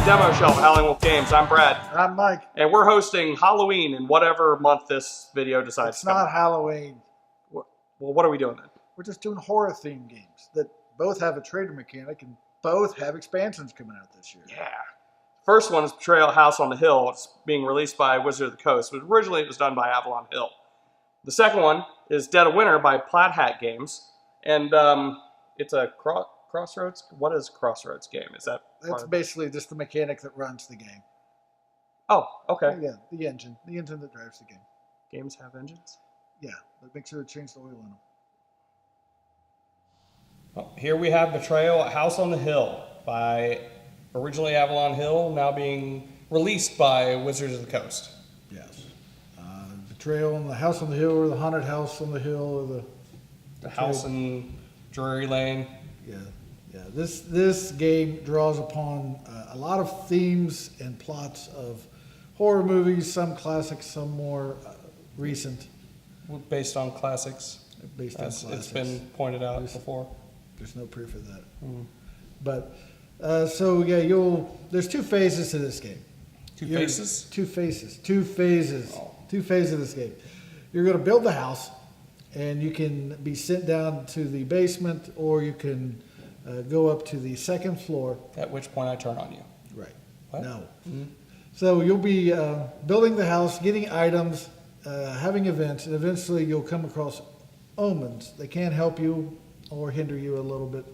Demo Shelf, Howling Wolf Games. I'm Brad. I'm Mike. And we're hosting Halloween in whatever month this video decides It's to come not out. Halloween. Well, what are we doing then? We're just doing horror themed games that both have a trader mechanic and both have expansions coming out this year. Yeah. First one is Betrayal House on the Hill. It's being released by Wizard of the Coast, but originally it was done by Avalon Hill. The second one is Dead of Winter by Plaid Hat Games. And it's a Crossroads? What is Crossroads game? Is that That's basically just the mechanic that runs the game. Oh, okay. Yeah, the engine that drives the game. Games have engines? Yeah, but make sure to change the oil in them. Well, here we have Betrayal House on the Hill by originally Avalon Hill, now being released by Wizards of the Coast. Yes. Betrayal on the House on the Hill, or the Haunted House on the Hill, or the house in Drury Lane. Yeah. This game draws upon a lot of themes and plots of horror movies, some classics, some more recent. Based on classics. Based on classics. It's been pointed out before. There's no proof of that. But so yeah, there's two phases to this game. Two phases. Two phases of this game. You're going to build the house, and you can be sent down to the basement, or you can go up to the second floor. At which point I turn on you. Right. What? No. So you'll be building the house, getting items, having events, and eventually you'll come across omens. They can help you or hinder you a little bit.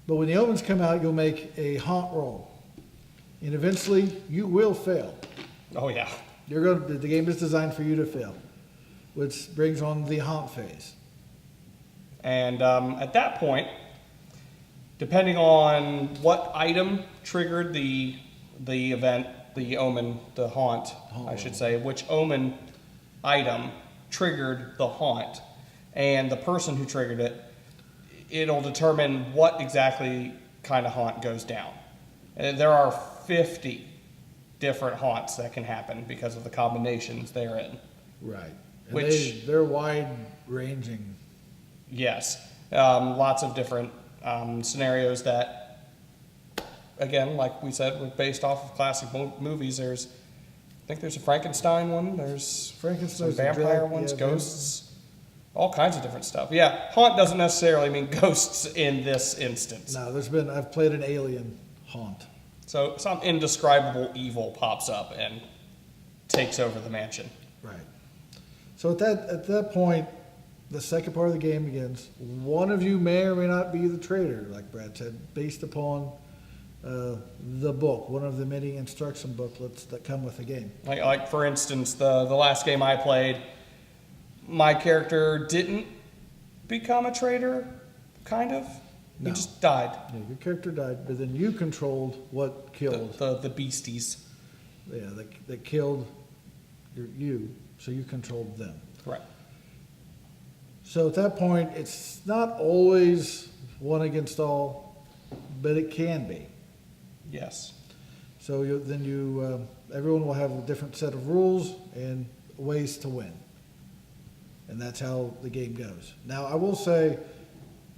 But when the omens come out, you'll make a haunt roll. And eventually you will fail. Oh yeah. The game is designed for you to fail, which brings on the haunt phase. And at that point, depending on what item triggered the event, the omen, the haunt, I should say, which omen item triggered the haunt, and the person who triggered it, it'll determine what exactly kind of haunt goes down. And there are 50 different haunts that can happen because of the combinations they're in. Right. And they're wide ranging. Yes. Lots of different scenarios that, again, like we said, were based off of classic movies. I think there's a Frankenstein one. There's some vampire ones, ghosts, all kinds of different stuff. Yeah, haunt doesn't necessarily mean ghosts in this instance. No, I've played an alien haunt. So some indescribable evil pops up and takes over the mansion. Right. So at that point, the second part of the game begins. One of you may or may not be the traitor, like Brad said, based upon the book, one of the many instruction booklets that come with the game. Like for instance, the last game I played, my character didn't become a traitor, kind of. No. He just died. Yeah, your character died, but then you controlled what killed the beasties. Yeah, that killed you, so you controlled them. Right. So at that point, it's not always one against all, but it can be. Yes. So everyone will have a different set of rules and ways to win. And that's how the game goes. Now, I will say,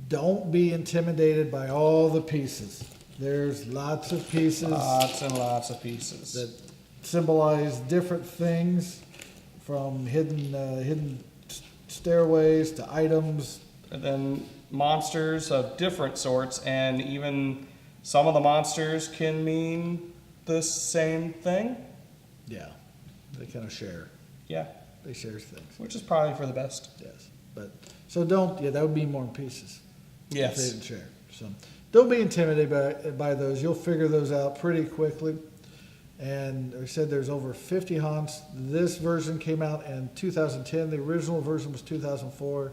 don't be intimidated by all the pieces. There's lots of pieces. Lots and lots of pieces. That symbolize different things, from hidden stairways to items. And then monsters of different sorts, and even some of the monsters can mean the same thing. Yeah, they kind of share. Yeah. They share things. Which is probably for the best. Yes. But so that would be more pieces. Yes. If they didn't share. So don't be intimidated by those. You'll figure those out pretty quickly. And I said there's over 50 haunts. This version came out in 2010. The original version was 2004.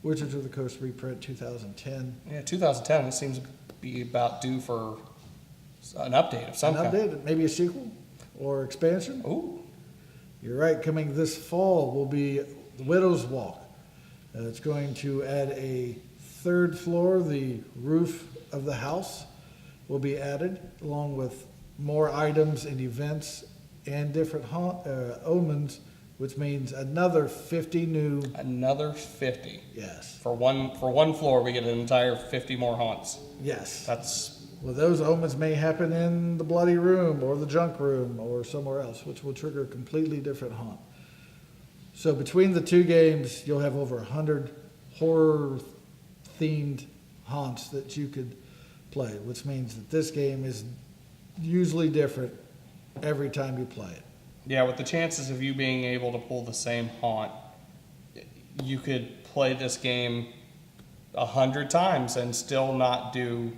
Wizards of the Coast reprint 2010. Yeah, 2010. It seems to be about due for an update of some kind. An update, maybe a sequel or expansion. Ooh. You're right. Coming this fall will be the Widow's Walk. It's going to add a third floor. The roof of the house will be added, along with more items and events and different omens, which means another 50 new. Another 50. Yes. For one floor, we get an entire 50 more haunts. Yes. That's Well, those omens may happen in the bloody room or the junk room or somewhere else, which will trigger a completely different haunt. So between the two games, you'll have over 100 horror-themed haunts that you could play, which means that this game is usually different every time you play it. Yeah, with the chances of you being able to pull the same haunt, you could play this game 100 times and still not do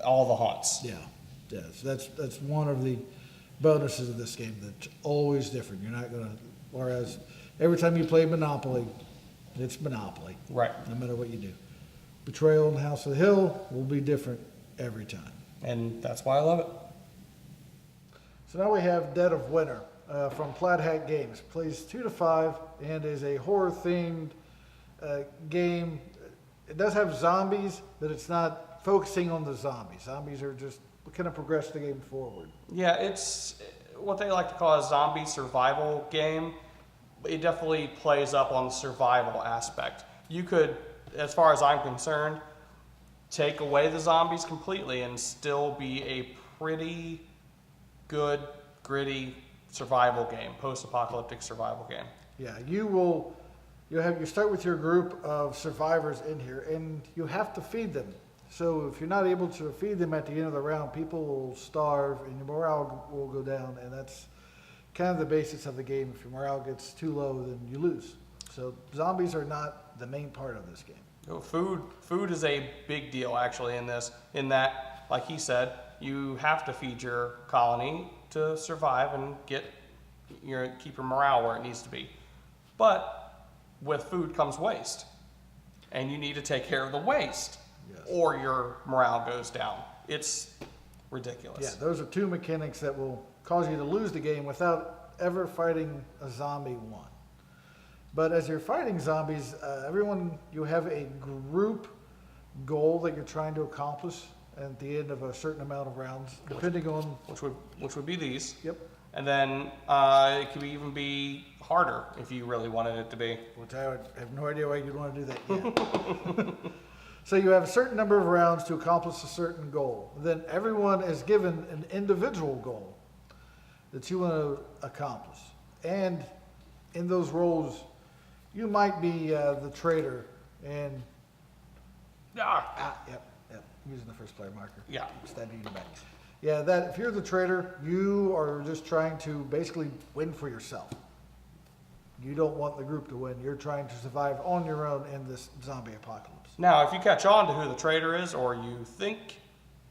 all the haunts. Yeah, so that's one of the bonuses of this game. That's always different. You're not gonna. Whereas every time you play Monopoly, it's Monopoly. Right. No matter what you do. Betrayal and House of the Hill will be different every time. And that's why I love it. So now we have Dead of Winter from Plaid Hat Games. Plays 2 to 5 and is a horror-themed game. It does have zombies, but it's not focusing on the zombies. Zombies are just kind of progress the game forward. Yeah, it's what they like to call a zombie survival game. It definitely plays up on the survival aspect. You could, as far as I'm concerned, take away the zombies completely and still be a pretty good, gritty survival game, post-apocalyptic survival game. Yeah, you start with your group of survivors in here, and you have to feed them. So if you're not able to feed them at the end of the round, people will starve and your morale will go down, and that's kind of the basis of the game. If your morale gets too low, then you lose. So zombies are not the main part of this game. No, food is a big deal actually in this, in that, like he said, you have to feed your colony to survive and keep your morale where it needs to be. But with food comes waste, and you need to take care of the waste. Yes. Or your morale goes down. It's ridiculous. Yeah, those are two mechanics that will cause you to lose the game without ever fighting a zombie one. But as you're fighting zombies, you have a group goal that you're trying to accomplish at the end of a certain amount of rounds, depending on... Which would be these. Yep. And then it could even be harder if you really wanted it to be. Which I have no idea why you'd want to do that yet. So you have a certain number of rounds to accomplish a certain goal. Then everyone is given an individual goal that you want to accomplish. And in those roles, you might be the traitor and... Yep. Using the first player marker. Yeah. Stabbing you back. Yeah, that if you're the traitor, you are just trying to basically win for yourself. You don't want the group to win. You're trying to survive on your own in this zombie apocalypse. Now, if you catch on to who the traitor is, or you think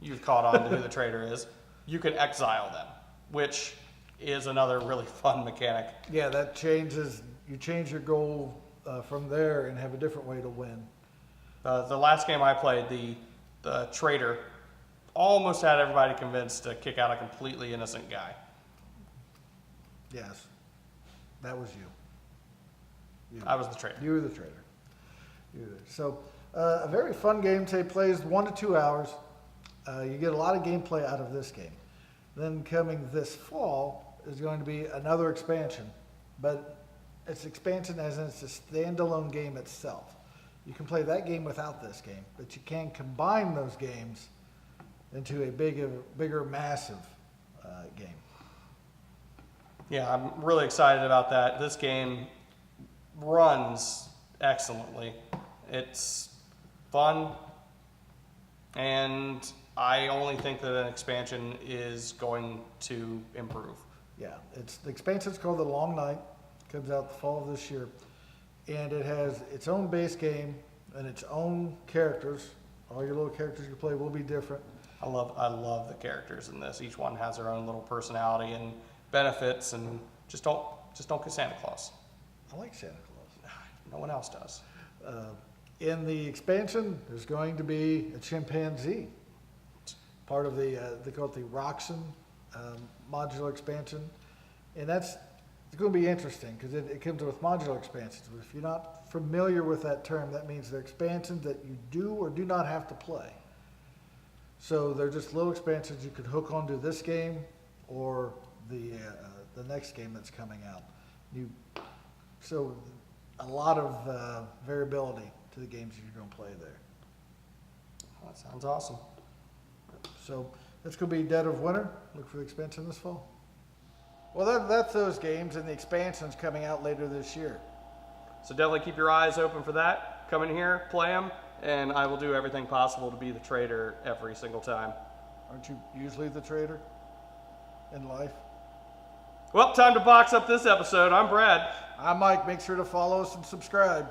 you've caught on to who the traitor is, you can exile them, which is another really fun mechanic. Yeah, that changes. You change your goal from there and have a different way to win. The last game I played, the traitor almost had everybody convinced to kick out a completely innocent guy. Yes, that was you. I was the traitor. You were the traitor. So, a very fun game. Say plays 1 to 2 hours. You get a lot of gameplay out of this game. Then coming this fall is going to be another expansion, but it's expansion as in it's a standalone game itself. You can play that game without this game, but you can combine those games into a bigger, massive game. Yeah, I'm really excited about that. This game runs excellently. It's fun, and I only think that an expansion is going to improve. Yeah, the expansion's called The Long Night. Comes out the fall of this year, and it has its own base game and its own characters. All your little characters you play will be different. I love the characters in this. Each one has their own little personality and benefits, and just don't get Santa Claus. I like Santa Claus. No one else does. In the expansion, there's going to be a chimpanzee. Part of they call it the Roxon modular expansion, and it's going to be interesting because it comes with modular expansions. But if you're not familiar with that term, that means they're expansions that you do or do not have to play. So they're just little expansions you could hook onto this game or the next game that's coming out. So a lot of variability to the games you're going to play there. That sounds awesome. So that's going to be Dead of Winter. Look for the expansion this fall. Well, that's those games, and the expansion's coming out later this year. So definitely keep your eyes open for that. Come in here, play them, and I will do everything possible to be the trader every single time. Aren't you usually the trader in life? Well, time to box up this episode. I'm Brad. I'm Mike. Make sure to follow us and subscribe.